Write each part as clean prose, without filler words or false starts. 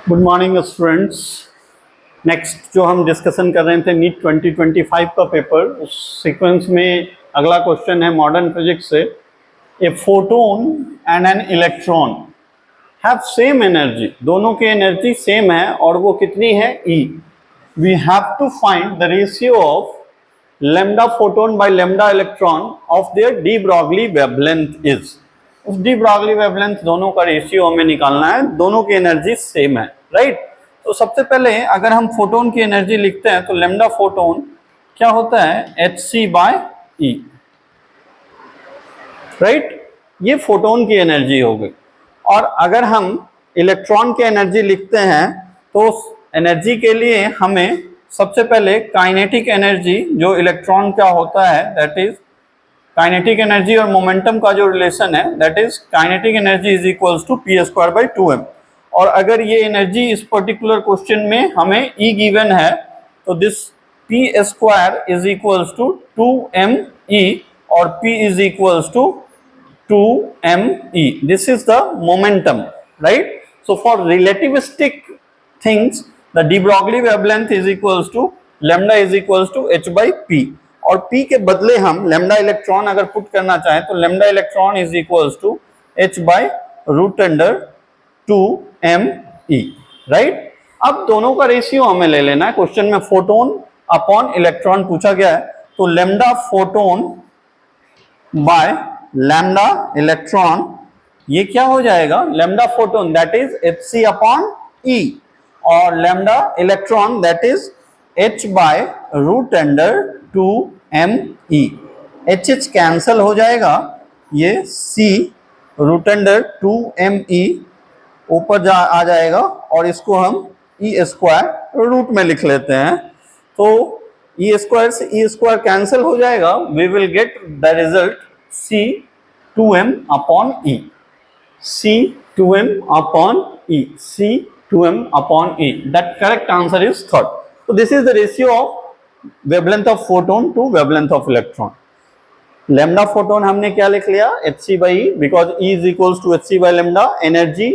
Good morning students. Next जो हम discussion कर रहे थे नीट 2025 का पेपर, उस सीक्वेंस में अगला क्वेश्चन है मॉडर्न फिजिक्स से। A photon and an electron have same energy, दोनों की एनर्जी सेम है और वो कितनी है E। We have to find the ratio of lambda photon by lambda electron of their de Broglie wavelength is. उस de Broglie wavelength दोनों का रेशियो हमें निकालना है, दोनों की एनर्जी सेम है, राइट। तो सबसे पहले अगर हम फोटोन की एनर्जी लिखते हैं तो लैम्डा फोटोन क्या होता है hc/e, राइट। ये फोटोन की एनर्जी हो गई। और अगर हम इलेक्ट्रॉन की एनर्जी लिखते हैं तो एनर्जी के लिए हमें सबसे पहले काइनेटिक एनर्जी जो इलेक्ट्रॉन का होता है, दैट इज काइनेटिक एनर्जी और मोमेंटम का जो रिलेशन है, that is kinetic energy is equals to p²/2m। और अगर ये एनर्जी इस पर्टिकुलर क्वेश्चन में हमें E गिवन है तो this p² is equals to 2me और p is equals to 2me। This is the momentum, right. So for relativistic things the de Broglie wavelength is equals to lambda is equals to h/p। और p के बदले हम lambda electron अगर put करना चाहें तो lambda electron is equals to h/√2me, right. अब दोनों का रेशियो हमें ले लेना है। क्वेश्चन में फोटोन अपॉन इलेक्ट्रॉन पूछा गया है, तो lambda photon by lambda electron ये क्या हो जाएगा, lambda photon that is hc/e और lambda electron that is h/√2me। h cancel हो जाएगा, ये c√2me ऊपर आ जाएगा और इसको हम e² रूट में लिख लेते हैं। तो e² से e² कैंसल हो जाएगा, we will get the result c2m/e, c2m/e, c2m/e। That correct answer is third. So this is the ratio of wavelength of photon to wavelength of electron. Lambda photon हमने क्या लिख लिया, hc/e, because E is equals to hc by lambda। Energy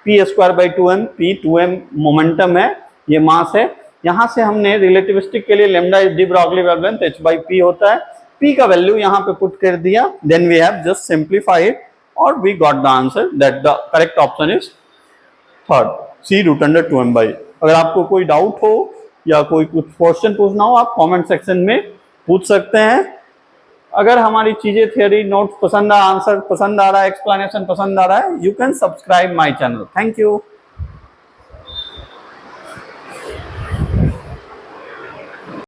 p²/2m, p 2m momentum है, ये मास है। यहां से हमने रिलेटिविस्टिक के लिए lambda is D Broglie wavelength h/p होता है, p का वैल्यू यहां पे पुट कर दिया, then we have just simplified और we got the answer that the correct option is third, c√2m/e। अगर आपको कोई डाउट हो या कोई कुछ क्वेश्चन पूछना हो आप कमेंट सेक्शन में पूछ सकते हैं। अगर हमारी चीजें, थियोरी, नोट्स पसंद आ, आंसर पसंद आ रहा है, एक्सप्लेनेशन पसंद आ रहा है, you can subscribe my channel. Thank you.